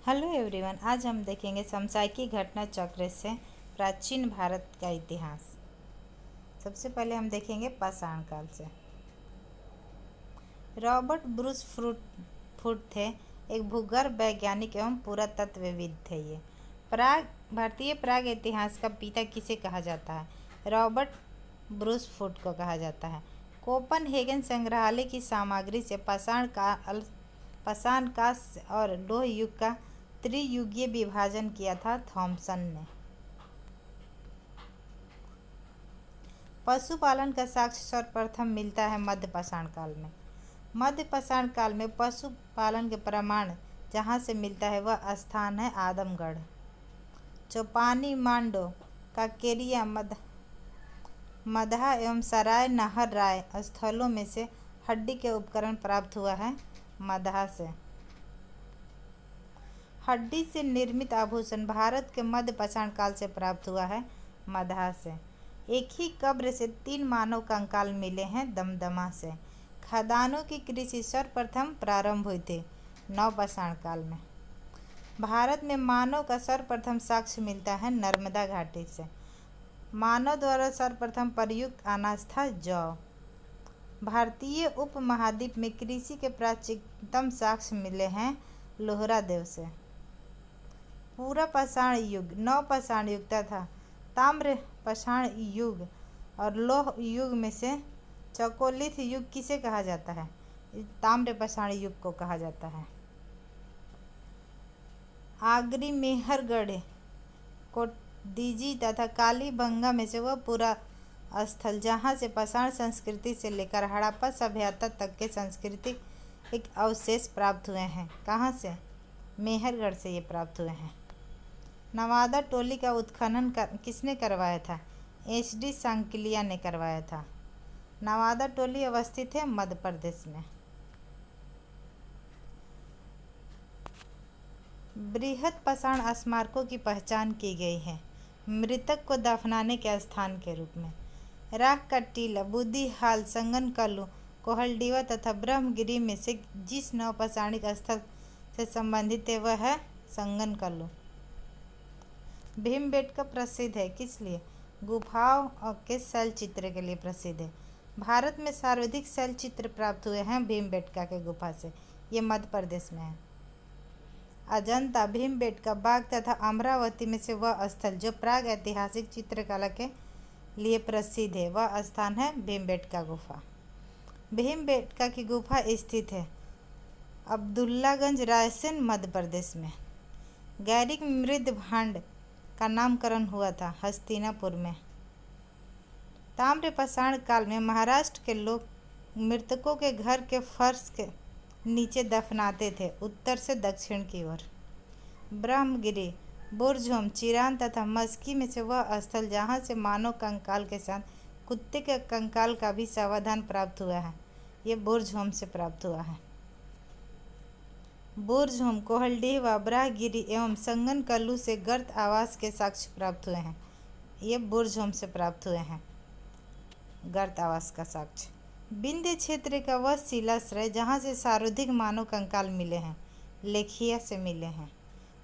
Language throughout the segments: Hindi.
हेलो एवरीवन, आज हम देखेंगे समसामयिकी घटना चक्र से प्राचीन भारत का इतिहास। सबसे पहले हम देखेंगे पाषाण काल से। रॉबर्ट ब्रूस फूट थे एक भूगर्भ वैज्ञानिक एवं पुरातत्वविद थे। ये भारतीय प्राग इतिहास का पिता किसे कहा जाता है? रॉबर्ट ब्रूस फूट को कहा जाता है। कोपनहेगन संग्रहालय की सामग्री से पाषाण काल और लोह युग का त्रियुगीय विभाजन किया था थॉमसन ने। पशुपालन का साक्ष्य सर्वप्रथम मिलता है मध्य पाषाण काल में। मध्य पाषाण काल में पशुपालन के प्रमाण जहाँ से मिलता है वह स्थान है आदमगढ़। चौपानी, मांडो, काकेरिया, मदहा एवं सराय नहर राय स्थलों में से हड्डी के उपकरण प्राप्त हुआ है मदहा से। हड्डी से निर्मित आभूषण भारत के मध्य पाषाण काल से प्राप्त हुआ है मदहा से। एक ही कब्र से 3 मानव कंकाल मिले हैं दमदमा से। खदानों की कृषि सर्वप्रथम प्रारंभ हुई थी नवपाषाण काल में। भारत में मानव का सर्वप्रथम साक्ष्य मिलता है नर्मदा घाटी से। मानव द्वारा सर्वप्रथम प्रयुक्त अनाज था जौ। भारतीय उपमहाद्वीप में कृषि के प्राचीनतम साक्ष्य मिले हैं लोहरादेव से। पूरा पाषाण युग नवपाषाण युग तथा ताम्र पाषाण युग और लौह युग में से चकोलिथ युग किसे कहा जाता है? ताम्र पाषाण युग को कहा जाता है। आगरी, मेहरगढ़, कोटदीजी तथा कालीबंगा में से वह पूरा स्थल जहाँ से पाषाण संस्कृति से लेकर हड़प्पा सभ्यता तक के सांस्कृतिक एक अवशेष प्राप्त हुए हैं। कहाँ से? मेहरगढ़ से ये प्राप्त हुए हैं। नवादा टोली का उत्खनन किसने करवाया था? HD सांकलिया ने करवाया था। नवादा टोली अवस्थित है मध्य प्रदेश में। बृहद पाषाण स्मारकों की पहचान की गई है मृतक को दफनाने के स्थान के रूप में। राख का टीला, बुद्धिहाल, संगनकल्लू, कोहलडीवा तथा ब्रह्मगिरी में से जिस नवपाषाणिक स्थल से संबंधित है वह है संगनकल्लू। भीमबेटका प्रसिद्ध है किस लिए? गुफाओं के शैलचित्र के लिए प्रसिद्ध है। भारत में सर्वाधिक शैलचित्र प्राप्त हुए हैं भीमबेटका के गुफा से। ये मध्य प्रदेश में है। अजंता, भीमबेटका, बाग तथा अमरावती में से वह स्थल जो प्राग ऐतिहासिक चित्रकला के लिए प्रसिद्ध है वह स्थान है भीमबेटका गुफा। भीमबेटका की गुफा स्थित है अब्दुल्लागंज, रायसेन, मध्य प्रदेश में। गैरिक मृद भांड का नामकरण हुआ था हस्तिनापुर में। ताम्र पाषाण काल में महाराष्ट्र के लोग मृतकों के घर के फर्श के नीचे दफनाते थे उत्तर से दक्षिण की ओर। ब्रह्मगिरी, बुरझोम, चिरान तथा मस्की में से वह स्थल जहाँ से मानव कंकाल के साथ कुत्ते के कंकाल का भी समाधान प्राप्त हुआ है। ये बुरझोम से प्राप्त हुआ है। बुरझोम, कोहलडीवा, ब्रह्मगिरी एवं संगनकल्लू से गर्त आवास के साक्ष्य प्राप्त हुए हैं। ये बुरझोम से प्राप्त हुए हैं गर्त आवास का साक्ष्य। विंध्य क्षेत्र का वह शिलाश्रय जहाँ से सर्वाधिक मानव कंकाल मिले हैं लेखिया से मिले हैं।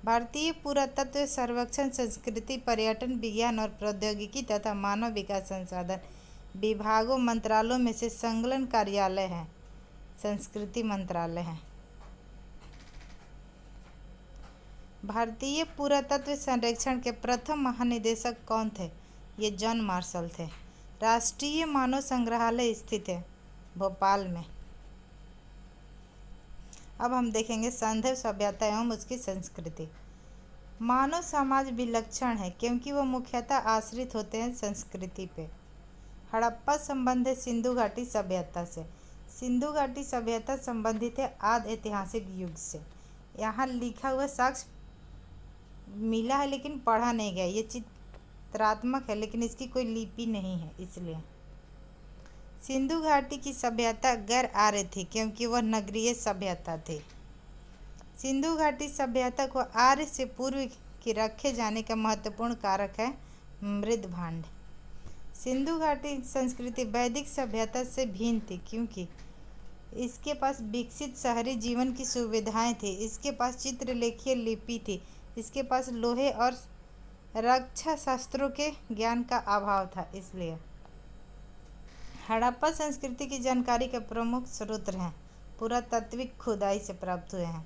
भारतीय पुरातत्व सर्वेक्षण संस्कृति, पर्यटन, विज्ञान और प्रौद्योगिकी तथा मानव विकास संसाधन विभागों मंत्रालयों में से संलग्न कार्यालय है संस्कृति मंत्रालय है। भारतीय पुरातत्व सर्वेक्षण के प्रथम महानिदेशक कौन थे? ये जॉन मार्शल थे। राष्ट्रीय मानव संग्रहालय स्थित है भोपाल में। अब हम देखेंगे संदैव सभ्यता एवं उसकी संस्कृति। मानव समाज विलक्षण है क्योंकि वह मुख्यतः आश्रित होते हैं संस्कृति पे। हड़प्पा संबंध है सिंधु घाटी सभ्यता से। सिंधु घाटी सभ्यता संबंधित है आदि ऐतिहासिक युग से। यहाँ लिखा हुआ साक्ष्य मिला है लेकिन पढ़ा नहीं गया। ये चित्रात्मक है लेकिन इसकी कोई लिपि नहीं है। इसलिए सिंधु घाटी की सभ्यता गैर आर्य थी क्योंकि वह नगरीय सभ्यता थी। सिंधु घाटी सभ्यता को आर्य से पूर्व की रखे जाने का महत्वपूर्ण कारक है मृद भांड। सिंधु घाटी संस्कृति वैदिक सभ्यता से भिन्न थी क्योंकि इसके पास विकसित शहरी जीवन की सुविधाएं थी। इसके पास चित्रलेखीय लिपि थी। इसके पास लोहे और रक्षा शस्त्रों के ज्ञान का अभाव था। इसलिए हड़प्पा संस्कृति की जानकारी के प्रमुख स्रोत हैं पुरातात्विक खुदाई से प्राप्त हुए हैं।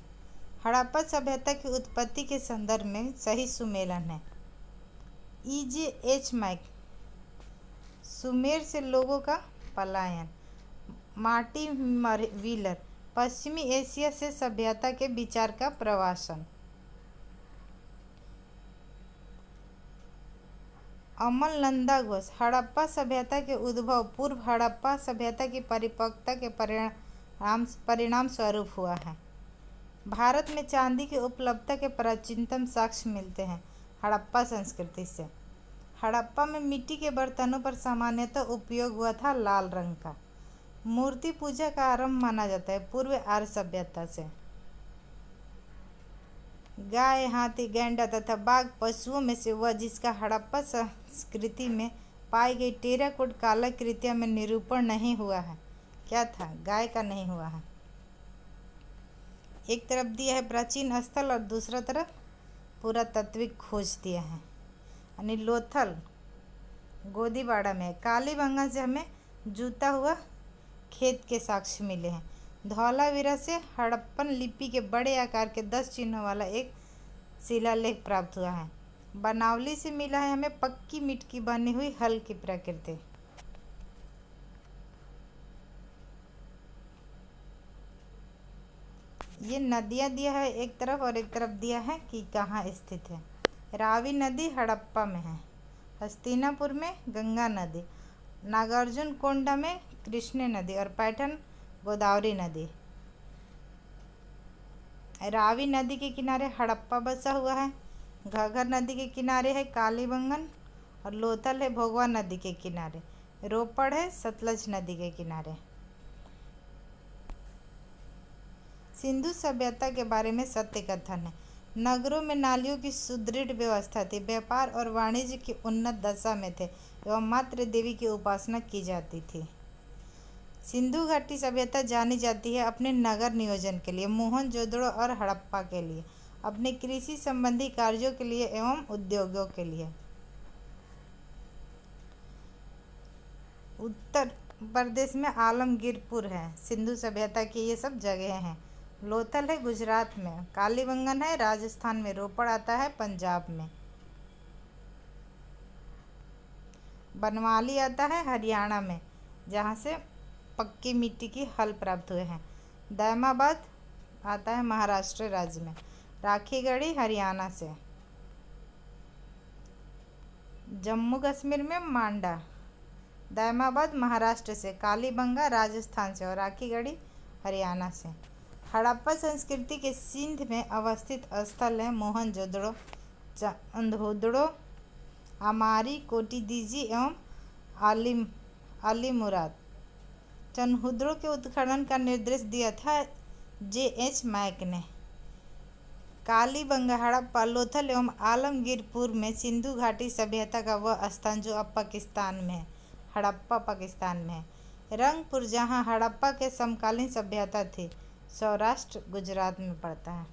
हड़प्पा सभ्यता की उत्पत्ति के संदर्भ में सही सुमेलन है। E.J.H. मैक, सुमेर से लोगों का पलायन। मार्टिन व्हीलर, पश्चिमी एशिया से सभ्यता के विचार का प्रवासन। अमलनंदा घोष, हड़प्पा सभ्यता के उद्भव पूर्व हड़प्पा सभ्यता की परिपक्वता के परिणाम स्वरूप हुआ है। भारत में चांदी की उपलब्धता के प्राचीनतम साक्ष्य मिलते हैं हड़प्पा संस्कृति से। हड़प्पा में मिट्टी के बर्तनों पर सामान्यतः उपयोग हुआ था लाल रंग का। मूर्ति पूजा का आरंभ माना जाता है पूर्व आर्य सभ्यता से। गाय, हाथी, गैंडा तथा बाघ पशुओं में से वह जिसका हड़प्पा संस्कृति में पाई गई टेराकोट कलाकृतियों में निरूपण नहीं हुआ है। क्या था? गाय का नहीं हुआ है। एक तरफ दिया है प्राचीन स्थल और दूसरा तरफ पुरातात्विक खोज दिया है। यानी लोथल गोदीवाड़ा में, कालीबंगा से हमें जूता हुआ खेत के साक्ष्य मिले हैं। धौलावीरा से हड़प्पन लिपि के बड़े आकार के 10 चिन्हों वाला एक शिलालेख प्राप्त हुआ है। बनावली से मिला है हमें पक्की मिट्टी की बनी हुई हल की प्रकृति। ये नदियाँ दिया है एक तरफ और एक तरफ दिया है कि कहाँ स्थित है। रावी नदी हड़प्पा में है। हस्तिनापुर में गंगा नदी, नागार्जुन कोंडा में कृष्ण नदी और पैठन गोदावरी नदी। रावी नदी के किनारे हड़प्पा बसा हुआ है। घाघर नदी के किनारे है कालीबंगन और लोथल है भोगवा नदी के किनारे। रोपड़ है सतलज नदी के किनारे। सिंधु सभ्यता के बारे में सत्य कथन है। नगरों में नालियों की सुदृढ़ व्यवस्था थी। व्यापार और वाणिज्य की उन्नत दशा में थे एवं मातृ देवी की उपासना की जाती थी। सिंधु घाटी सभ्यता जानी जाती है अपने नगर नियोजन के लिए, मोहनजोदड़ो और हड़प्पा के लिए, अपने कृषि संबंधी कार्यों के लिए एवं उद्योगों के लिए। उत्तर प्रदेश में आलमगीरपुर है। सिंधु सभ्यता की ये सब जगह हैं। लोथल है गुजरात में, कालीबंगन है राजस्थान में, रोपड़ आता है पंजाब में, बनवाली आता है हरियाणा में जहाँ से पक्की मिट्टी की हल प्राप्त हुए हैं। दैमाबाद आता है महाराष्ट्र राज्य में, राखीगढ़ी हरियाणा से, जम्मू कश्मीर में मांडा, दैमाबाद महाराष्ट्र से, कालीबंगा राजस्थान से और राखीगढ़ी हरियाणा से। हड़प्पा संस्कृति के सिंध में अवस्थित स्थल है मोहनजोदड़ो, चंदहुदड़ो, अमारी, कोटिदीजी एवं अलीमुराद। चंदहुदड़ो के उत्खनन का निर्देश दिया था J.H. मैक ने। कालीबंगा, हड़प्पा, लोथल एवं आलमगीरपुर में सिंधु घाटी सभ्यता का वह स्थान जो अब पाकिस्तान में है। हड़प्पा पाकिस्तान में है। रंगपुर जहाँ हड़प्पा के समकालीन सभ्यता थी, सौराष्ट्र गुजरात में पड़ता है।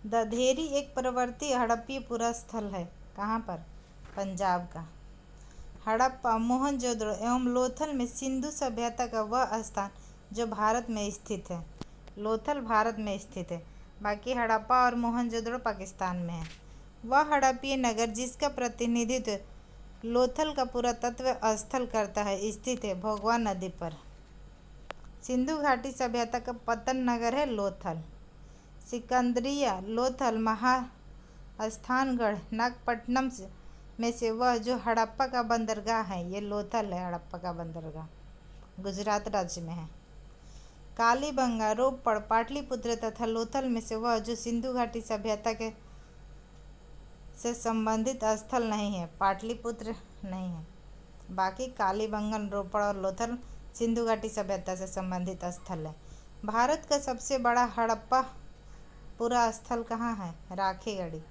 दधेरी एक प्रवर्ती हड़प्पीय पुरा स्थल है। कहाँ पर? पंजाब का। हड़प्पा, मोहनजोदड़ो एवं लोथल में सिंधु सभ्यता का वह स्थान जो भारत में स्थित है। लोथल भारत में स्थित है, बाकी हड़प्पा और मोहनजोदड़ो पाकिस्तान में है। वह हड़प्पीय नगर जिसका प्रतिनिधित्व लोथल का पुरातत्व स्थल करता है स्थित है भोगवा नदी पर। सिंधु घाटी सभ्यता का पतन नगर है लोथल। सिकंदरिया, लोथल, महास्थानगढ़, नागपट्टनम में से वह जो हड़प्पा का बंदरगाह है, ये लोथल है। हड़प्पा का बंदरगाह गुजरात राज्य में है। कालीबंगा, रोपड़, पाटलिपुत्र तथा लोथल में से वह जो सिंधु घाटी सभ्यता के से संबंधित स्थल नहीं है, पाटलिपुत्र नहीं है। बाकी कालीबंगन, रोपड़ और लोथल सिंधु घाटी सभ्यता से संबंधित स्थल है। भारत का सबसे बड़ा हड़प्पा पूरा स्थल कहाँ है? राखीगढ़ी।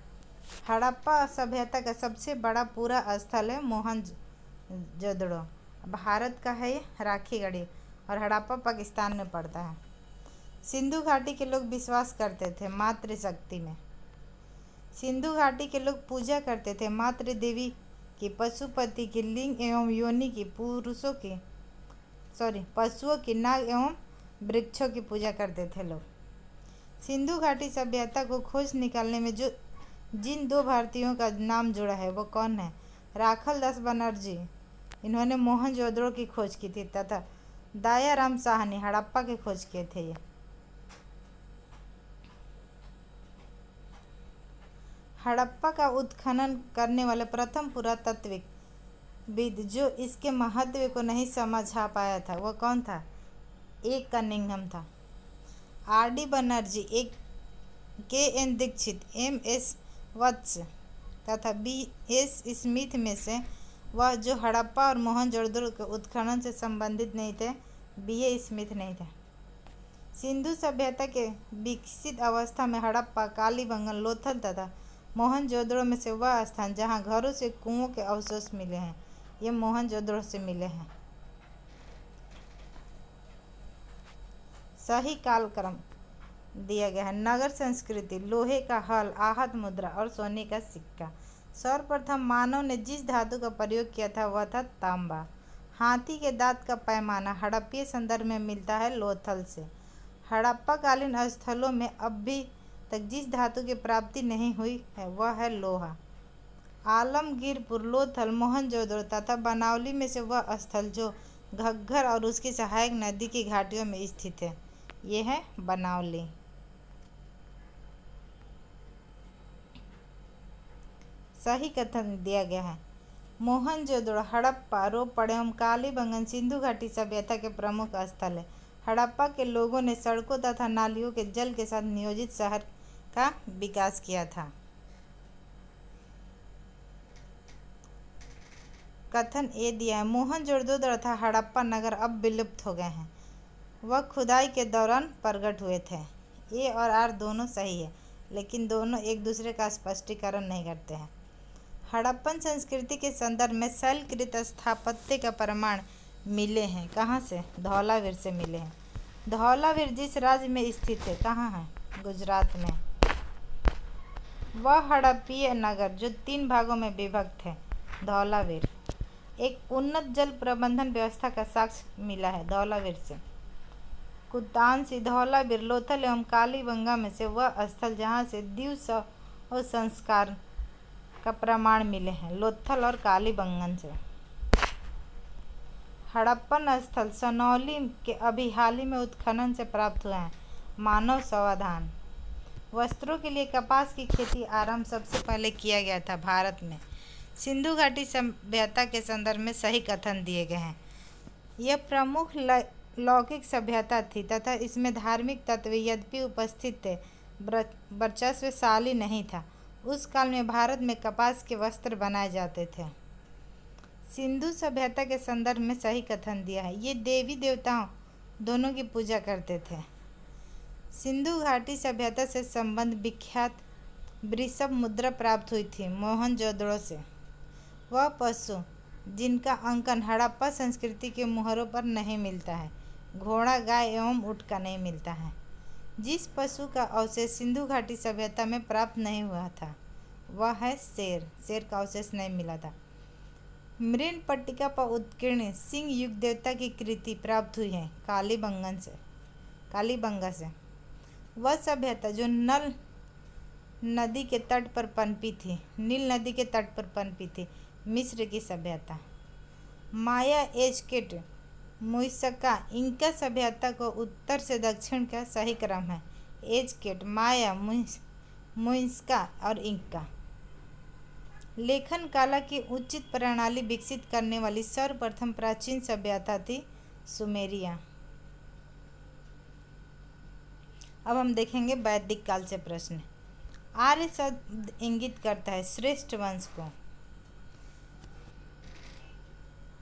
हड़प्पा सभ्यता का सबसे बड़ा पूरा स्थल है मोहनजोदड़ो। भारत का है ये राखीगढ़ी और हड़प्पा पाकिस्तान में पड़ता है। सिंधु घाटी के लोग विश्वास करते थे मातृशक्ति में। सिंधु घाटी के लोग पूजा करते थे मातृ देवी की, पशुपति की, लिंग एवं योनि की, पशुओं की, नाग एवं वृक्षों की पूजा करते थे लोग। सिंधु घाटी सभ्यता को खोज निकालने में जिन दो भारतीयों का नाम जुड़ा है वो कौन है? राखल दास बनर्जी, इन्होंने मोहनजोदड़ो की खोज की थी, तथा दयाराम साहनी हड़प्पा की खोज किए थे। ये हड़प्पा का उत्खनन करने वाले प्रथम पुरातत्वविद जो इसके महत्व को नहीं समझ पाया था वह कौन था? ए कनिंघम था। R D. Banerjee, K N. Dikshit, M S. Vats तथा बी.एस. स्मिथ में से वह जो हड़प्पा और मोहनजोदड़ो के उत्खनन से संबंधित नहीं थे, बी.ए. स्मिथ नहीं थे। सिंधु सभ्यता के विकसित अवस्था में हड़प्पा, कालीबंगन, लोथल तथा मोहनजोदड़ो में से वह स्थान जहाँ घरों से कुओं के अवशेष मिले हैं, ये मोहनजोदड़ो से मिले हैं। सही कालक्रम दिया गया है। नगर संस्कृति, लोहे का हल, आहत मुद्रा और सोने का सिक्का। सर्वप्रथम मानव ने जिस धातु का प्रयोग किया था वह था तांबा। हाथी के दांत का पैमाना हड़प्पीय संदर्भ में मिलता है लोथल से। हड़प्पा कालीन स्थलों में अब भी तक जिस धातु की प्राप्ति नहीं हुई है वह है लोहा। आलमगीरपुर, लोथल, मोहनजोदड़ो तथा बनावली में से वह स्थल जो घग्गर और उसकी सहायक नदी की घाटियों में स्थित है, ये है बनावली। सही कथन दिया गया है। मोहनजोदड़ो, हड़प्पा, रोपड़ एवं कालीबंगन सिंधु घाटी सभ्यता के प्रमुख स्थल है। हड़प्पा के लोगों ने सड़कों तथा नालियों के जल के साथ नियोजित शहर का विकास किया था। कथन ए दिया है। मोहनजोदड़ो तथा हड़प्पा नगर अब विलुप्त हो गए हैं, वह खुदाई के दौरान प्रकट हुए थे। ए और आर दोनों सही है, लेकिन दोनों एक दूसरे का स्पष्टीकरण नहीं करते हैं। हड़प्पन संस्कृति के संदर्भ में शैलकृत स्थापत्य का प्रमाण मिले हैं। कहाँ से? धौलावीर से मिले हैं। धौलावीर जिस राज्य में स्थित है, कहाँ है? गुजरात में। वह हड़प्पीय नगर जो 3 भागों में विभक्त है, धौलावीर, एक उन्नत जल प्रबंधन व्यवस्था का साक्ष्य मिला है धौलावीर से। कुतांशी, धौलावीर, लोथल एवं कालीबंगा में से वह स्थल जहाँ से द्वीप संस्कार का प्रमाण मिले हैं, लोथल और कालीबंगन से। हड़प्पन स्थल सनौली के अभी हाल ही में उत्खनन से प्राप्त हुए हैं। मानव समाधान, वस्त्रों के लिए कपास की खेती आरंभ सबसे पहले किया गया था भारत में। सिंधु घाटी सभ्यता के संदर्भ में सही कथन दिए गए हैं। यह प्रमुख लौकिक सभ्यता थी तथा इसमें धार्मिक तत्व यद्यपि उपस्थित थे, वर्चस्वशाली नहीं था। उस काल में भारत में कपास के वस्त्र बनाए जाते थे। सिंधु सभ्यता के संदर्भ में सही कथन दिया है। ये देवी देवताओं दोनों की पूजा करते थे। सिंधु घाटी सभ्यता से संबंध विख्यात वृषभ मुद्रा प्राप्त हुई थी मोहनजोदड़ो से। वह पशु जिनका अंकन हड़प्पा संस्कृति के मुहरों पर नहीं मिलता है, घोड़ा, गाय एवं ऊँट का नहीं मिलता है। जिस पशु का अवशेष सिंधु घाटी सभ्यता में प्राप्त नहीं हुआ था वह है शेर। शेर का अवशेष नहीं मिला था। मृण पट्टिका पर उत्कीर्ण सिंह युग देवता की कृति प्राप्त हुई है कालीबंगा से। वह सभ्यता जो नील नदी के तट पर पनपी थी, मिस्र की सभ्यता। माया, एजटेक, मुइस्का, इंका सभ्यता को उत्तर से दक्षिण का सही क्रम है। एजटेक, माया, मुइस्का और इंका। लेखन कला की उचित प्रणाली विकसित करने वाली सर्वप्रथम प्राचीन सभ्यता थी सुमेरिया। अब हम देखेंगे वैदिक काल से प्रश्न। आर्य शब्द इंगित करता है श्रेष्ठ वंश को।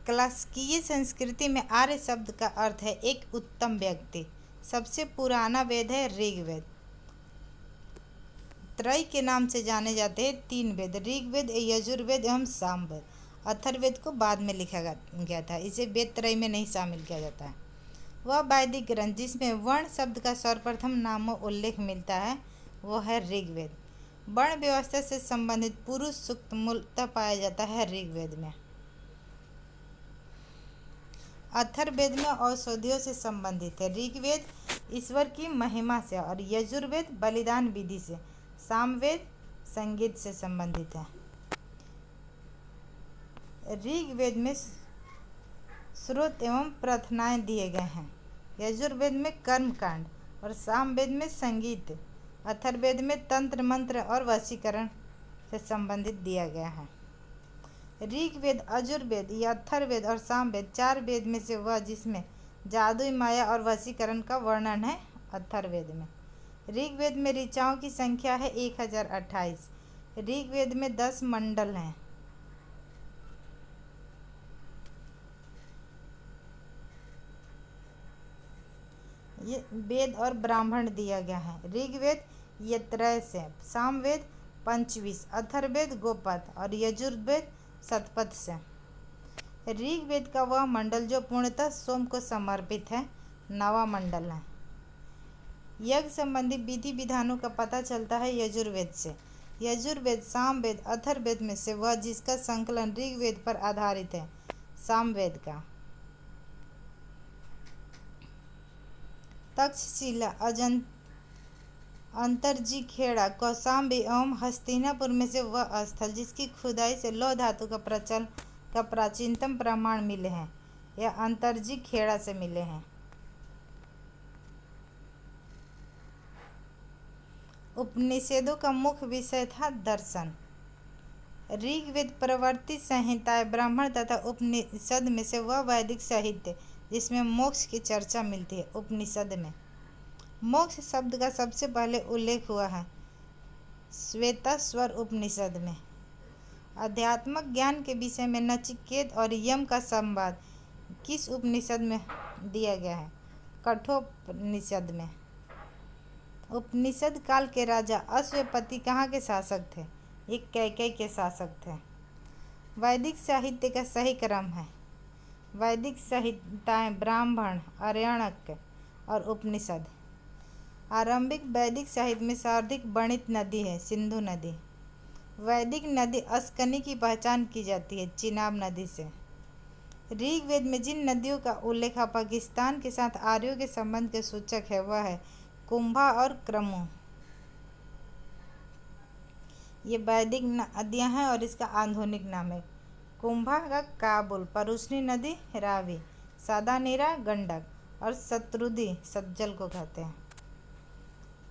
क्लासिकीय संस्कृति में आर्य शब्द का अर्थ है एक उत्तम व्यक्ति। सबसे पुराना वेद है ऋग्वेद। त्रय के नाम से जाने जाते हैं 3 वेद, ऋग्वेद, यजुर्वेद एवं सामवेद। अथर्ववेद को बाद में लिखा गया था, इसे वेद त्रय में नहीं शामिल किया जाता है। वह वैदिक ग्रंथ जिसमें वर्ण शब्द का सर्वप्रथम नामों उल्लेख मिलता है वो है ऋग्वेद। वर्ण व्यवस्था से संबंधित पुरुष सूक्त मूलतः पाया जाता है ऋग्वेद में। अथर्ववेद में औषधियों से संबंधित है। ऋग्वेद ईश्वर की महिमा से और यजुर्वेद बलिदान विधि से, सामवेद संगीत से संबंधित है। ऋग्वेद में श्रुत एवं प्रार्थनाएं दिए गए हैं। यजुर्वेद में कर्मकांड और सामवेद में संगीत, अथर्ववेद में तंत्र मंत्र और वशीकरण से संबंधित दिया गया है। ऋग्वेद, यजुर्वेद या अथर्ववेद और सामवेद 4 वेद में से वह जिसमें जादुई माया और वशीकरण का वर्णन है अथर्ववेद में। ऋग्वेद में ऋचाओं की संख्या है 1028। ऋग्वेद में 10 मंडल हैं। ये वेद और ब्राह्मण दिया गया है। ऋग्वेद यत्रय से, सामवेद पंचविश, अथर्ववेद गोपद और यजुर्वेद शतपथ से। ऋग्वेद का वह मंडल जो पूर्णतः सोम को समर्पित है नवा मंडल है। यज्ञ संबंधी विधि विधानों का पता चलता है यजुर्वेद से। यजुर्वेद, सामवेद, अथर्ववेद में से वह जिसका संकलन ऋग्वेद पर आधारित है सामवेद का। तक्षशिला, अंतरजी खेड़ा, कौशाम्बी एवं हस्तिनापुर में से वह स्थल जिसकी खुदाई से लौह धातु का प्राचीनतम प्रमाण मिले हैं यह अंतरजी खेड़ा से मिले हैं। उपनिषदों का मुख्य विषय था दर्शन। ऋग्वेद, प्रवर्ति संहिताएं, ब्राह्मण तथा उपनिषद में से वह वैदिक साहित्य जिसमें मोक्ष की चर्चा मिलती है। उपनिषद में मोक्ष शब्द का सबसे पहले उल्लेख हुआ है श्वेताश्वर उपनिषद में। अध्यात्मक ज्ञान के विषय में नचिकेत और यम का संवाद किस उपनिषद में दिया गया है? कठोपनिषद में। उपनिषद काल के राजा अश्वपति कहाँ के शासक थे? ये कैकेयी के शासक थे। वैदिक साहित्य का सही क्रम है वैदिक संहिताएं, ब्राह्मण, आरण्यक और उपनिषद। आरंभिक वैदिक साहित्य में सर्वाधिक वर्णित नदी है सिंधु नदी। वैदिक नदी अस्कनी की पहचान की जाती है चिनाब नदी से। ऋग्वेद में जिन नदियों का उल्लेख पाकिस्तान के साथ आर्यों के संबंध के सूचक है वह है कुंभा और क्रमु। ये वैदिक नदियां हैं और इसका आधुनिक नाम है कुंभा का काबुल, परुष्णी नदी रावी, सादानीरा गंडक और शत्रुदी सज्जल को कहते हैं।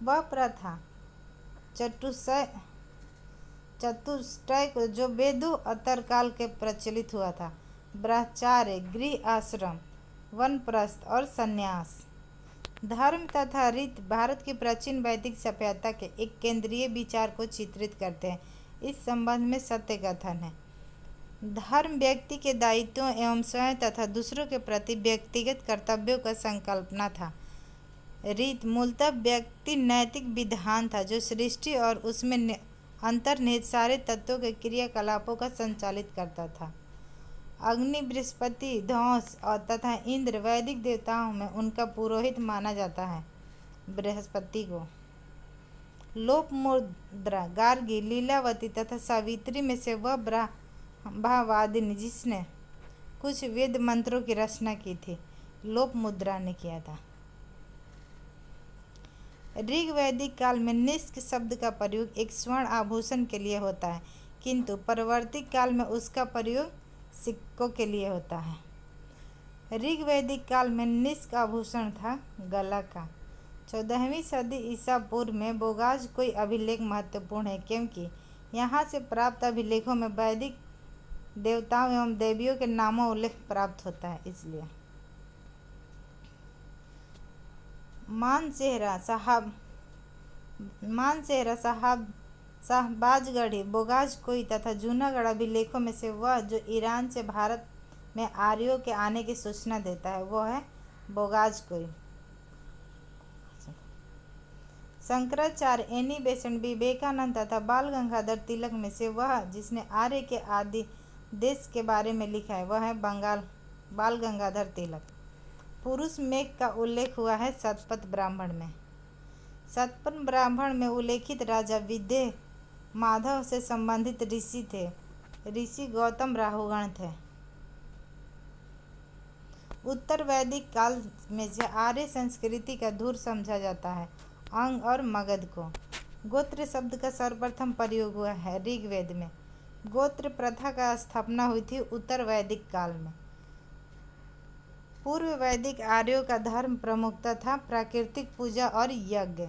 वह प्रथा चतुष्टय को जो वेदों उत्तरकाल के प्रचलित हुआ था, ब्रह्मचार्य, गृह आश्रम, वनप्रस्थ और संन्यास। धर्म तथा रीत भारत की प्राचीन वैदिक सभ्यता के एक केंद्रीय विचार को चित्रित करते हैं। इस संबंध में सत्य कथन है। धर्म व्यक्ति के दायित्वों एवं स्वयं तथा दूसरों के प्रति व्यक्तिगत कर्तव्यों का संकल्पना था। रीत मूलतः व्यक्ति नैतिक विधान था जो सृष्टि और उसमें अंतर्निहित सारे तत्वों के क्रियाकलापों का संचालित करता था। अग्नि, बृहस्पति, ध्वंस और तथा इंद्र वैदिक देवताओं में उनका पुरोहित माना जाता है। बृहस्पति को लोपमुद्रा, गार्गी, लीलावती तथा सावित्री में से वह ब्रह्मवादिनी जिसने कुछ वेद मंत्रों की रचना की थी लोपमुद्रा ने किया था। ऋग वैदिक काल में निष्क शब्द का प्रयोग एक स्वर्ण आभूषण के लिए होता है किंतु परवर्ती काल में उसका प्रयोग सिक्कों के लिए होता है। ऋग वैदिक काल में निष्क आभूषण था गला का। 14वीं सदी ईसा पूर्व में बोगाज कोई अभिलेख महत्वपूर्ण है क्योंकि यहाँ से प्राप्त अभिलेखों में वैदिक देवताओं एवं देवियों के नामों उल्लेख प्राप्त होता है। इसलिए मानसेहरा साहब शाहबाजगढ़ी, बोगाज कोई तथा जूनागढ़ अभिलेखों में से वह जो ईरान से भारत में आर्यों के आने की सूचना देता है वो है बोगाज कोई। शंकराचार्य, एनी बेसेंट, विवेकानंद तथा बाल गंगाधर तिलक में से वह जिसने आर्य के आदि देश के बारे में लिखा है वह है बाल गंगाधर तिलक। पुरुष मेघ का उल्लेख हुआ है शतपथ ब्राह्मण में। शतपथ ब्राह्मण में उल्लेखित राजा विदेह माधव से संबंधित ऋषि थे। ऋषि गौतम राहुगण थे। उत्तर वैदिक काल में से आर्य संस्कृति का धूर समझा जाता है अंग और मगध को। गोत्र शब्द का सर्वप्रथम प्रयोग हुआ है ऋग्वेद में। गोत्र प्रथा का स्थापना हुई थी उत्तर वैदिक काल में। पूर्व वैदिक आर्यों का धर्म प्रमुखता था प्राकृतिक पूजा और यज्ञ।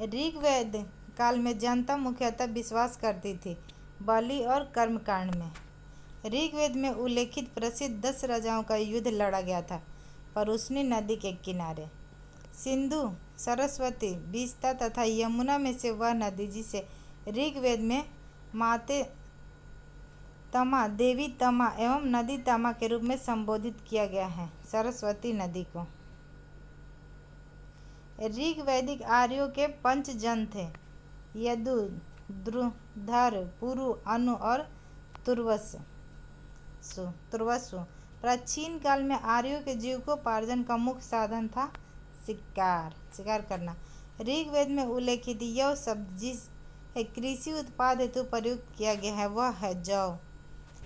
ऋग्वेद काल में जनता मुख्यतः विश्वास करती थी बलि और कर्मकांड में। ऋग्वेद में उल्लेखित प्रसिद्ध 10 राजाओं का युद्ध लड़ा गया था परुष्णी नदी के किनारे। सिंधु, सरस्वती, बीस्ता तथा यमुना में से वह नदी जिसे ऋग्वेद में माते तमा, देवी तमा एवं नदी तमा के रूप में संबोधित किया गया है सरस्वती नदी को। ऋग्वैदिक आर्यों के 5 जन थे यदु, द्रुधर, पुरु, अनु और तुर्वसु। प्राचीन काल में आर्यों के जीविकोपार्जन का मुख्य साधन था शिकार करना। ऋग्वेद में उल्लेखित यव शब्द जिस कृषि उत्पाद हेतु प्रयुक्त किया गया है वह है जौ।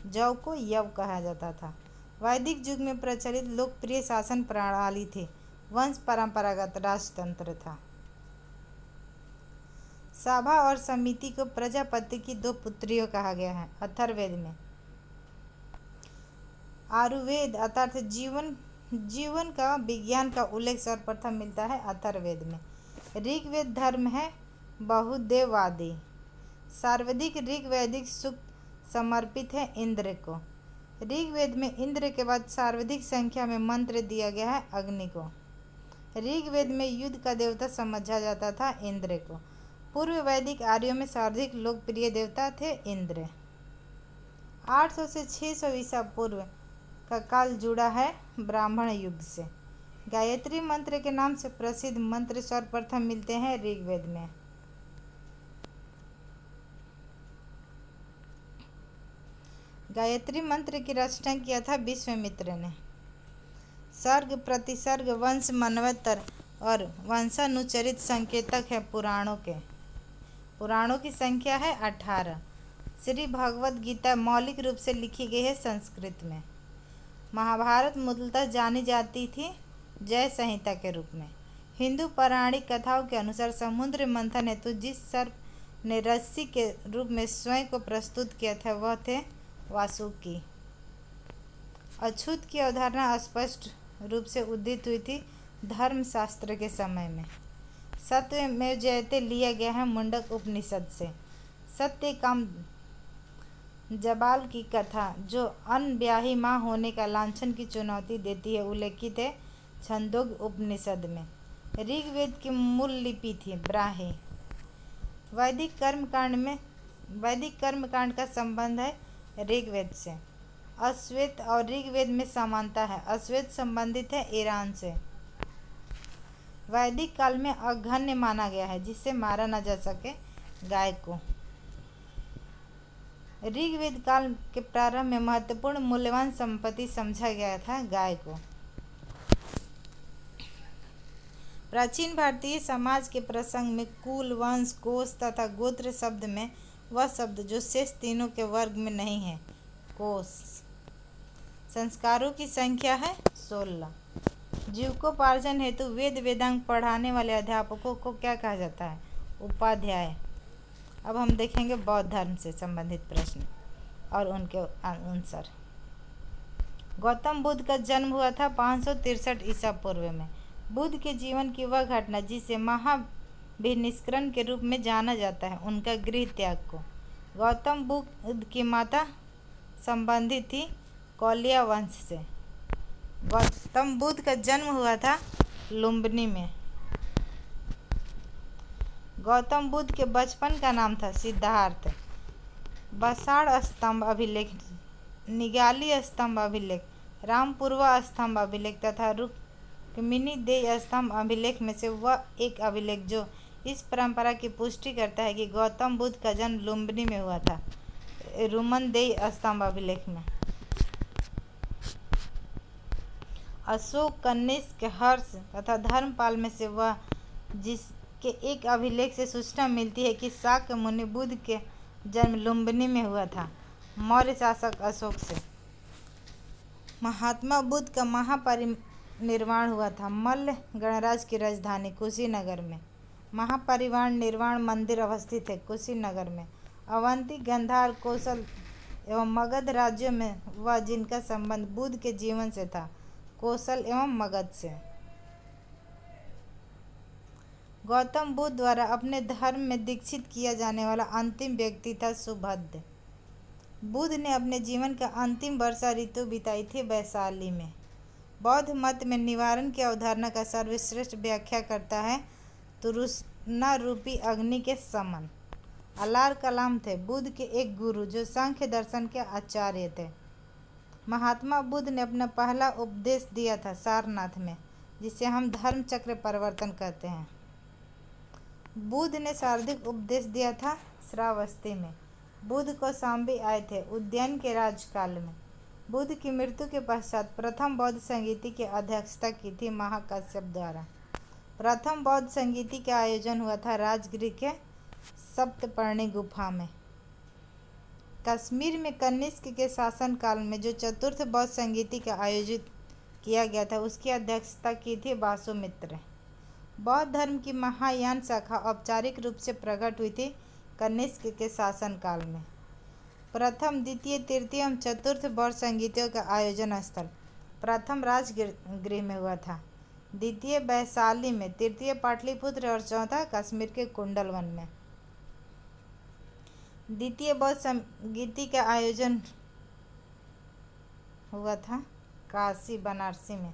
जौ को यव कहा जाता था। वैदिक युग में प्रचलित लोकप्रिय शासन प्रणाली थी वंश परंपरागत राजतंत्र था। सभा और समिति को प्रजापति की 2 पुत्रियों कहा गया है अथर्ववेद में। आयुर्वेद अर्थात जीवन का विज्ञान का उल्लेख सर्वप्रथम मिलता है अथर्ववेद में। ऋग्वेद धर्म है बहुदेववादी। सर्वाधिक ऋग्वैदिक सूक्त समर्पित है इंद्र को। ऋग्वेद में इंद्र के बाद सर्वाधिक संख्या में मंत्र दिया गया है अग्नि को। ऋग्वेद में युद्ध का देवता समझा जाता था इंद्र को। पूर्व वैदिक आर्यों में सर्वाधिक लोकप्रिय देवता थे इंद्र। 800 से 600 ईसा पूर्व का काल जुड़ा है ब्राह्मण युग से। गायत्री मंत्र के नाम से प्रसिद्ध मंत्र सर्वप्रथम मिलते हैं ऋग्वेद में। गायत्री मंत्र की रचना किया था विश्वामित्र ने। सर्ग, प्रतिसर्ग, वंश, मनवंतर और वंशानुचरित संकेतक है पुराणों के। पुराणों की संख्या है 18। श्री भगवद गीता मौलिक रूप से लिखी गई है संस्कृत में। महाभारत मूलतः जानी जाती थी जय संहिता के रूप में। हिंदू पौराणिक कथाओं के अनुसार समुद्र मंथन हेतु जिस सर्प ने रस्सी के रूप में स्वयं को प्रस्तुत किया था वह थे वासुकी। अछूत की अवधारणा स्पष्ट रूप से उदित हुई थी धर्मशास्त्र के समय में। सत्य में जयते लिया गया है मुंडक उपनिषद से। सत्य काम जबाल की कथा जो अनब्याही माँ होने का लांछन की चुनौती देती है उल्लेखित है छंदोग्य उपनिषद में। ऋग्वेद की मूल लिपि थी ब्राह्मी। वैदिक कर्मकांड का संबंध है ऋग्वेद से। अश्वेत और ऋग्वेद में समानता है। अश्वेत संबंधित है ईरान से। वैदिक काल में अघन्य माना गया है जिससे मारा न जा सके गाय को। ऋग्वेद काल के प्रारंभ में महत्वपूर्ण मूल्यवान संपत्ति समझा गया था गाय को। प्राचीन भारतीय समाज के प्रसंग में कुल, वंश, कोष तथा गोत्र शब्द में वह शब्द जो शेष तीनों के वर्ग में नहीं है कोष। संस्कारों की संख्या है 16। जीविकोपार्जन हेतु वेद वेदांग पढ़ाने वाले अध्यापकों को क्या कहा जाता है उपाध्याय। अब हम देखेंगे बौद्ध धर्म से संबंधित प्रश्न और उनके आंसर। गौतम बुद्ध का जन्म हुआ था 563 ईसा पूर्व में। बुद्ध के जीवन की वह घटना जिसे महाभिनिष्करण के रूप में जाना जाता है उनका गृह त्याग को। गौतम बुद्ध की माता संबंधित थी कौलिया वंश से। गौतम बुद्ध का जन्म हुआ था लुम्बिनी में। गौतम बुद्ध के बचपन का नाम था सिद्धार्थ। बसाड़ स्तंभ अभिलेख, निगाली स्तंभ अभिलेख, रामपूर्वा स्तंभ अभिलेख तथा रुक्मिणी देय स्तंभ अभिलेख में से वह एक अभिलेख जो इस परंपरा की पुष्टि करता है कि गौतम बुद्ध का जन्म लुम्बिनी में हुआ था। रुमनदेई स्तंभ अभिलेख में। अशोक, कनिष्क, हर्ष तथा धर्मपाल में से वह जिसके एक अभिलेख से सूचना मिलती है कि शाक्य मुनि बुद्ध के जन्म लुम्बिनी में हुआ था, मौर्य शासक अशोक से। महात्मा बुद्ध का महापरिनिर्वाण हुआ था मल्ल गणराज्य की राजधानी कुशीनगर में। महापरिनिर्वाण निर्वाण मंदिर अवस्थित है कुशीनगर में। अवंती, गांधार, कौशल एवं मगध राज्यों में वह जिनका संबंध बुद्ध के जीवन से था, कौशल एवं मगध से। गौतम बुद्ध द्वारा अपने धर्म में दीक्षित किया जाने वाला अंतिम व्यक्ति था सुभद्र। बुद्ध ने अपने जीवन का अंतिम वर्षा ऋतु बिताई थी वैशाली में। बौद्ध मत में निवारण की अवधारणा का सर्वश्रेष्ठ व्याख्या करता है तृष्णा रूपी अग्नि के समान। अलार कलाम थे बुद्ध के एक गुरु जो सांख्य दर्शन के आचार्य थे। महात्मा बुद्ध ने अपना पहला उपदेश दिया था सारनाथ में, जिसे हम धर्म चक्र परिवर्तन कहते हैं। बुद्ध ने शारीरिक उपदेश दिया था श्रावस्ती में। बुद्ध को सांबी आए थे उद्यान के राजकाल में। बुद्ध की मृत्यु के पश्चात प्रथम बौद्ध संगीति की अध्यक्षता की थी महाकश्यप द्वारा। प्रथम बौद्ध संगीति का आयोजन हुआ था राजगृह के सप्तपर्णी गुफा में। कश्मीर में कनिष्क के शासन काल में जो चतुर्थ बौद्ध संगीति का आयोजित किया गया था, उसकी अध्यक्षता की थी वासुमित्र। बौद्ध धर्म की महायान शाखा औपचारिक रूप से प्रकट हुई थी कनिष्क के शासन काल में। प्रथम, द्वितीय, तृतीय एवं चतुर्थ बौद्ध संगीतों का आयोजन स्थल प्रथम राजगृह में हुआ था, द्वितीय वैशाली में, तृतीय पाटलिपुत्र और चौथा कश्मीर के कुंडलवन में। द्वितीय बौद्ध संगीति का आयोजन हुआ था काशी बनारसी में।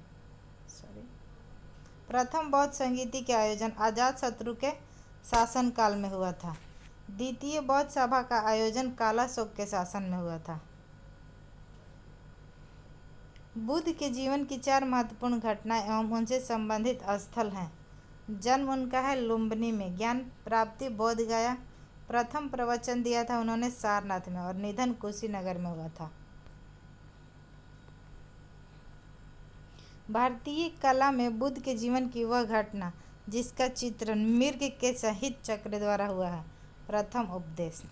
प्रथम बौद्ध संगीति के आयोजन अजातशत्रु के शासनकाल में हुआ था। द्वितीय बौद्ध सभा का आयोजन कालाशोक के शासन में हुआ था। बुद्ध के जीवन की 4 महत्वपूर्ण घटनाएं एवं उनसे संबंधित स्थल हैं। जन्म उनका है लुम्बिनी में। ज्ञान प्राप्ति बोध गया। प्रथम प्रवचन दिया था उन्होंने सारनाथ में और निधन कुशीनगर में हुआ था। भारतीय कला में बुद्ध के जीवन की वह घटना जिसका चित्रण मिर्ग के शहीद चक्र द्वारा हुआ है। प्रथम उपदेश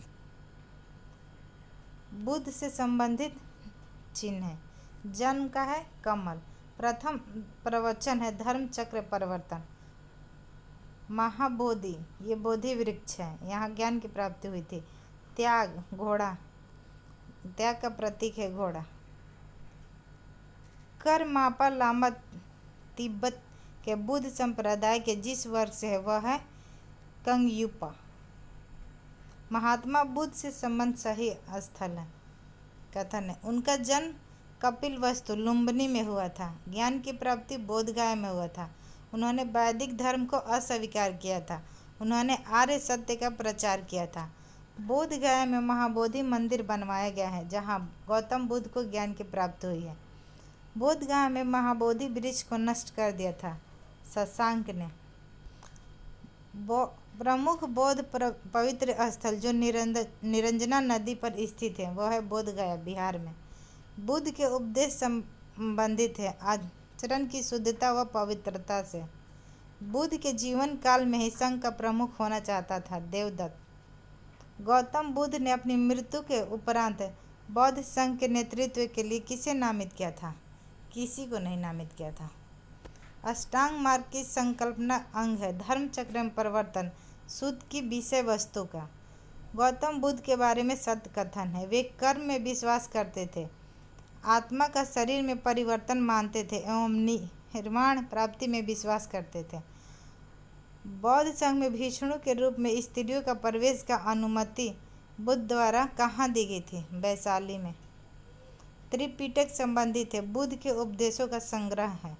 बुद्ध से संबंधित चिन्ह है। जन्म का है कमल। प्रथम प्रवचन है धर्म चक्र परिवर्तन। महाबोधि, ये बोधि वृक्ष है, यहाँ ज्ञान की प्राप्ति हुई थी। त्याग, घोड़ा, त्याग का प्रतीक है घोड़ा। कर मापा लामा तिब्बत के बुद्ध संप्रदाय के जिस वर्ग से है वह है कंगयुपा। महात्मा बुद्ध से संबंध सही स्थल है। कथन है उनका जन्म कपिलवस्तु लुम्बिनी में हुआ था। ज्ञान की प्राप्ति बोधगया में हुआ था। उन्होंने वैदिक धर्म को अस्वीकार किया था। उन्होंने आर्य सत्य का प्रचार किया था। बोधगया में महाबोधि मंदिर बनवाया गया है जहाँ गौतम बुद्ध को ज्ञान की प्राप्ति हुई है। बोधगया में महाबोधि वृक्ष को नष्ट कर दिया था शशांक ने। प्रमुख बौद्ध पवित्र स्थल जो निरंजना नदी पर स्थित है वह है बोधगया बिहार में। बुद्ध के उपदेश संबंधित है आचरण की शुद्धता व पवित्रता से। बुद्ध के जीवन काल में ही संघ का प्रमुख होना चाहता था देवदत्त। गौतम बुद्ध ने अपनी मृत्यु के उपरांत बौद्ध संघ के नेतृत्व के लिए किसे नामित किया था? किसी को नहीं नामित किया था। अष्टांग मार्ग की संकल्पना अंग है धर्म चक्र में परिवर्तन शुद्ध की विषय वस्तु का। गौतम बुद्ध के बारे में सत्य कथन है। वे कर्म में विश्वास करते थे, आत्मा का शरीर में परिवर्तन मानते थे एवं निर्वाण प्राप्ति में विश्वास करते थे। बौद्ध संघ में भिक्षु के रूप में स्त्रियों का प्रवेश का अनुमति बुद्ध द्वारा कहाँ दी गई थी? वैशाली में। त्रिपिटक संबंधित है बुद्ध के उपदेशों का संग्रह है।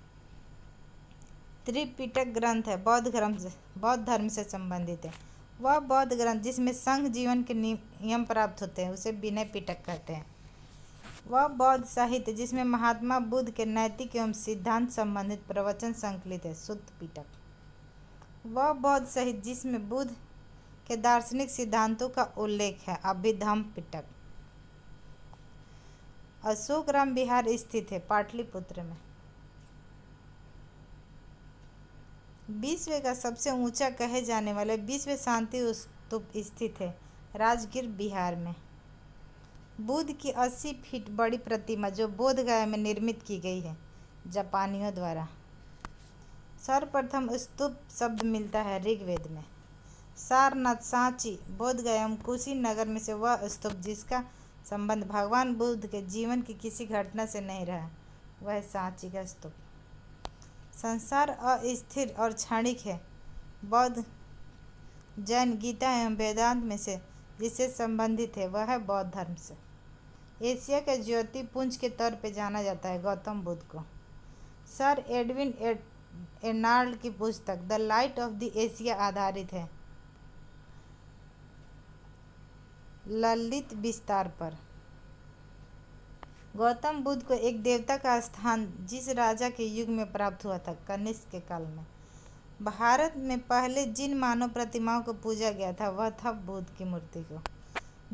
त्रिपिटक ग्रंथ है बौद्ध धर्म से संबंधित है। वह बौद्ध ग्रंथ जिसमें संघ जीवन के नियम प्राप्त होते हैं उसे विनय पिटक कहते हैं। वह बौद्ध साहित्य जिसमें महात्मा बुद्ध के नैतिक एवं सिद्धांत संबंधित प्रवचन संकलित है सुत्त पिटक। वह बौद्ध साहित्य जिसमें बुद्ध के दार्शनिक सिद्धांतों का उल्लेख है अभिधम्म पिटक। अशोकराम विहार स्थित है? पाटलिपुत्र में। विश्व का सबसे ऊंचा कहे जाने वाले विश्व शांति स्तूप स्थित है? राजगीर बिहार में। बुद्ध की 80 फीट बड़ी प्रतिमा जो बोध गया में निर्मित की गई है जापानियों द्वारा। सर्वप्रथम स्तूप शब्द मिलता है ऋग्वेद में। सारनाथ, सांची, बोध गया एवं कुशीनगर में से वह स्तूप जिसका संबंध भगवान बुद्ध के जीवन की किसी घटना से नहीं रहा, वह सांची का स्तूप। संसार अस्थिर और क्षणिक है। बौद्ध, जैन, गीता एवं वेदांत में से जिससे संबंधित है वह है बौद्ध धर्म से। एशिया के ज्योति पुंज के तौर पर जाना जाता है गौतम बुद्ध को। सर एडविन एर्नाल्ड की पुस्तक the light of the Asia आधारित है ललित विस्तार पर। गौतम बुद्ध को एक देवता का स्थान जिस राजा के युग में प्राप्त हुआ था, कनिष्क के काल में। भारत में पहले जिन मानव प्रतिमाओं को पूजा गया था वह था बुद्ध की मूर्ति को।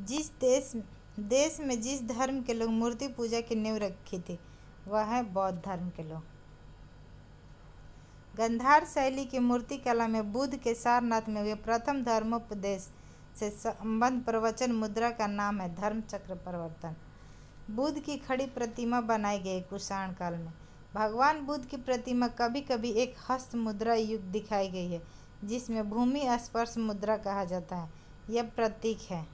जिस देश में जिस धर्म के लोग मूर्ति पूजा की नींव रखी थी वह है बौद्ध धर्म के लोग। गंधार शैली की मूर्ति कला में बुद्ध के सारनाथ में हुए प्रथम धर्मोपदेश से संबंध प्रवचन मुद्रा का नाम है धर्म चक्र प्रवर्तन। बुद्ध की खड़ी प्रतिमा बनाई गई कुषाण काल में। भगवान बुद्ध की प्रतिमा कभी कभी एक हस्त मुद्रा युक्त दिखाई गई है जिसमें भूमि स्पर्श मुद्रा कहा जाता है। यह प्रतीक है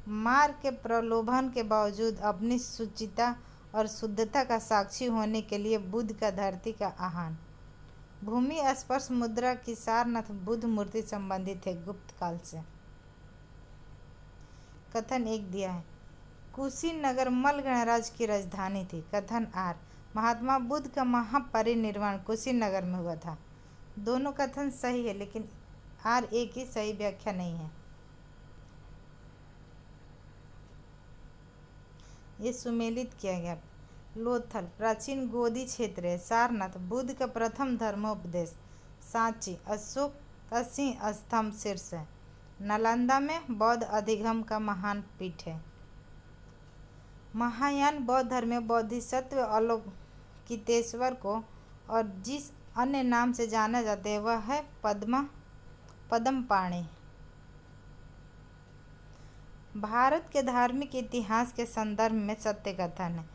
मार्ग के प्रलोभन के बावजूद अपनी शुचिता और शुद्धता का साक्षी होने के लिए बुद्ध का धरती का आह्वान। भूमि स्पर्श मुद्रा की सारनाथ बुद्ध मूर्ति संबंधित है गुप्त काल से। कथन एक दिया है कुशीनगर मल्ल गणराज्य की राजधानी थी। कथन आर महात्मा बुद्ध का महापरिनिर्वाण कुशीनगर में हुआ था। दोनों कथन सही है लेकिन आर एक ही सही व्याख्या नहीं है। ये सुमेलित किया गया। लोथल प्राचीन गोदी क्षेत्र है। सारनाथ बुद्ध का प्रथम धर्मोपदेश। सांची अशोक का सिंह स्तंभ शीर्ष है। नालंदा में बौद्ध अधिगम का महान पीठ है। महायान बौद्ध धर्म में बोधिसत्व अवलोकितेश्वर को और जिस अन्य नाम से जाना जाता है वह है पद्मपाणि। भारत के धार्मिक इतिहास के संदर्भ में सत्य कथन है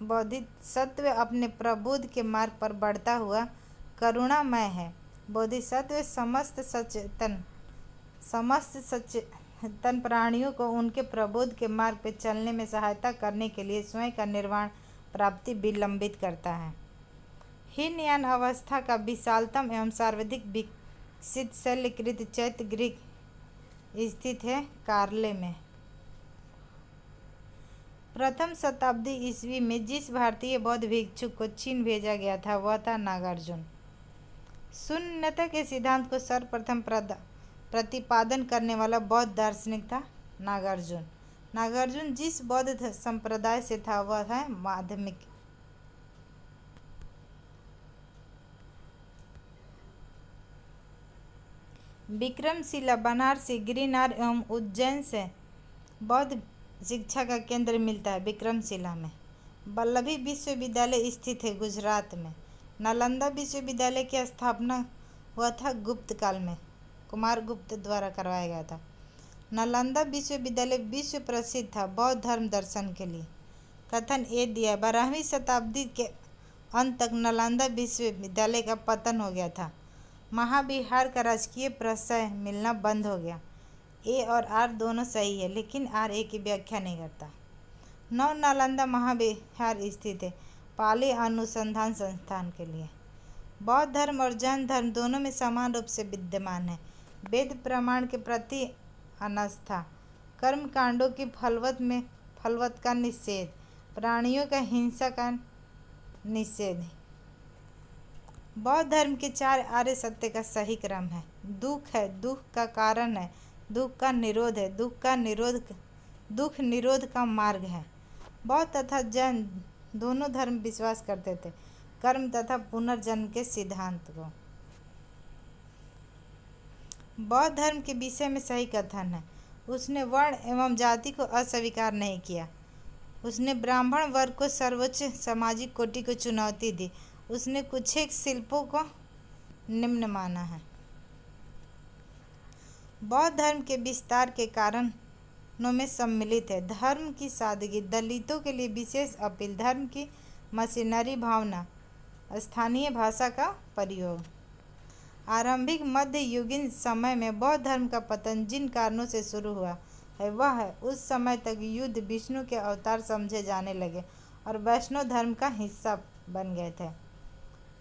बोधिसत्व अपने प्रबुद्ध के मार्ग पर बढ़ता हुआ करुणामय है। बोधिसत्व समस्त सचेतन प्राणियों को उनके प्रबुद्ध के मार्ग पर चलने में सहायता करने के लिए स्वयं का निर्वाण प्राप्ति विलंबित करता है। हीनयान अवस्था का विशालतम एवं सर्वाधिक विकसित शैलकृत चैत्य गृह स्थित है कार्ले में। प्रथम शताब्दी ईस्वी में जिस भारतीय बौद्ध भिक्षुक को चीन भेजा गया था वह था नागार्जुन। शून्यता के सिद्धांत को सर्वप्रथम प्रतिपादन करने वाला बौद्ध दार्शनिक था नागार्जुन। नागार्जुन जिस बौद्ध संप्रदाय से था वह है माध्यमिक। विक्रमशिला बनारसी गिरनार एवं उज्जैन से बौद्ध शिक्षा का केंद्र मिलता है विक्रमशिला में। वल्लभी विश्वविद्यालय स्थित है गुजरात में। नालंदा विश्वविद्यालय की स्थापना हुआ था गुप्त काल में, कुमार गुप्त द्वारा करवाया गया था। नालंदा विश्वविद्यालय विश्व प्रसिद्ध था बौद्ध धर्म दर्शन के लिए। कथन ए दिया 12वीं शताब्दी के अंत तक नालंदा विश्वविद्यालय का पतन हो गया था। महाविहार का राजकीय प्रशय मिलना बंद हो गया। ए और आर दोनों सही है लेकिन आर ए की व्याख्या नहीं करता। नव नालंदा महाविहार स्थित है पाली अनुसंधान संस्थान के लिए। बौद्ध धर्म और जैन धर्म दोनों में समान रूप से विद्यमान है। वेद प्रमाण के प्रति अनास्था, कर्म कांडों की फलवत का निषेध, प्राणियों का हिंसा का निषेध। बौद्ध धर्म के 4 आर्य सत्य का सही क्रम है। दुख है, दुख का कारण है, दुख का निरोध है, दुख निरोध का मार्ग है। बौद्ध तथा जैन दोनों धर्म विश्वास करते थे कर्म तथा पुनर्जन्म के सिद्धांत को। बौद्ध धर्म के विषय में सही कथन है। उसने वर्ण एवं जाति को अस्वीकार नहीं किया। उसने ब्राह्मण वर्ग को सर्वोच्च सामाजिक कोटि को चुनौती दी। उसने कुछ एक शिल्पों को निम्न माना है। बौद्ध धर्म के विस्तार के कारणों में सम्मिलित है। धर्म की सादगी, दलितों के लिए विशेष अपील, धर्म की मशीनरी भावना, स्थानीय भाषा का प्रयोग। आरंभिक मध्ययुगीन समय में बौद्ध धर्म का पतन जिन कारणों से शुरू हुआ है वह है उस समय तक युद्ध विष्णु के अवतार समझे जाने लगे और वैष्णव धर्म का हिस्सा बन गए थे।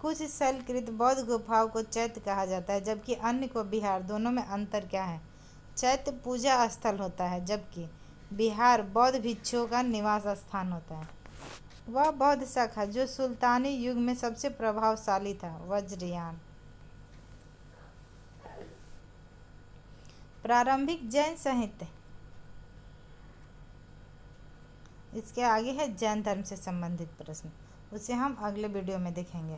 कुछ शैलकृत बौद्ध गुफाओं को चैत्य कहा जाता है जबकि अन्य को विहार। दोनों में अंतर क्या है? चैत्य पूजा स्थल होता है जबकि विहार बौद्ध भिक्षुओं का निवास स्थान होता है। वह बौद्ध शाखा जो सुल्तानी युग में सबसे प्रभावशाली था, वज्रयान। प्रारंभिक जैन साहित्य, इसके आगे है जैन धर्म से संबंधित प्रश्न, उसे हम अगले वीडियो में देखेंगे।